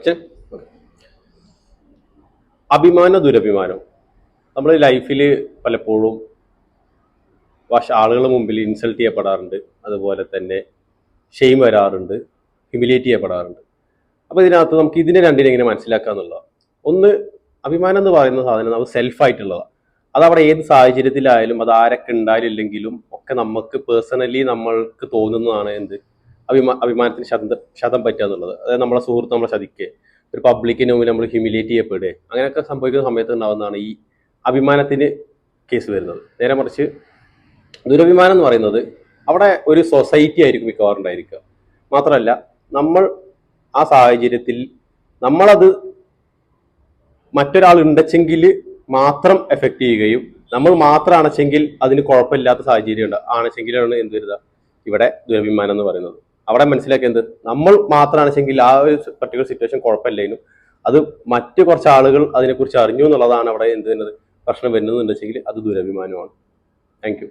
Question. അഭിമാനം ദുരഭിമാനം നമ്മുടെ ലൈഫിൽ പലപ്പോഴും ആളുകളുടെ മുമ്പിൽ ഇൻസൾട്ട് ചെയ്യപ്പെടാറുണ്ട്, അതുപോലെ തന്നെ ഷെയിം വരാറുണ്ട്, ഹ്യൂമിലിയേറ്റ് ചെയ്യപ്പെടാറുണ്ട്. അപ്പോൾ ഇതിനകത്ത് നമുക്ക് ഇതിനെ രണ്ടിനെ എങ്ങനെ മനസ്സിലാക്കുക എന്നുള്ളതാണ്. ഒന്ന്, അഭിമാനം എന്ന് പറയുന്ന സാധനം നമുക്ക് സെൽഫായിട്ടുള്ളതാണ്. അതവിടെ ഏത് സാഹചര്യത്തിലായാലും അത് ആരൊക്കെ ഉണ്ടായില്ലെങ്കിലും ഒക്കെ നമുക്ക് പേഴ്സണലി നമ്മൾക്ക് തോന്നുന്നതാണ് എന്ത് അഭിമാനത്തിന് ശതം പറ്റുക എന്നുള്ളത്. അതായത് നമ്മളെ സുഹൃത്ത് നമ്മളെ ചതിക്കുക, ഒരു പബ്ലിക്കിന് മുമ്പിൽ നമ്മൾ ഹ്യൂമിലിയേറ്റ് ചെയ്യപ്പെടുക, അങ്ങനെയൊക്കെ സംഭവിക്കുന്ന സമയത്ത് ഉണ്ടാകുന്നതാണ് ഈ അഭിമാനത്തിന് കേസ് വരുന്നത്. നേരെ മറിച്ച് ദുരഭിമാനം എന്ന് പറയുന്നത് അവിടെ ഒരു സൊസൈറ്റി ആയിരിക്കും മിക്കവാറും ഉണ്ടായിരിക്കുക. മാത്രമല്ല നമ്മൾ ആ സാഹചര്യത്തിൽ നമ്മളത് മറ്റൊരാൾ ഉണ്ടെങ്കിൽ മാത്രം എഫക്റ്റ് ചെയ്യുകയും നമ്മൾ മാത്രമാണെച്ചെങ്കിൽ അതിന് കുഴപ്പമില്ലാത്ത സാഹചര്യം ആണെച്ചെങ്കിലാണ് എന്ത് വരുക ഇവിടെ ദുരഭിമാനം എന്ന് പറയുന്നത്. അവിടെ മനസ്സിലാക്കിയത് നമ്മൾ മാത്രമാണെച്ചെങ്കിൽ ആ ഒരു പർട്ടിക്കുലർ സിറ്റുവേഷൻ കുഴപ്പമില്ലേനും അത് മറ്റു കുറച്ച് ആളുകൾ അതിനെക്കുറിച്ച് അറിഞ്ഞു എന്നുള്ളതാണ് അവിടെ എന്ത് വരുന്നത് പ്രശ്നം വരുന്നതെന്നുണ്ടെങ്കിൽ അത് ദുരഭിമാനമാണ്. Thank you.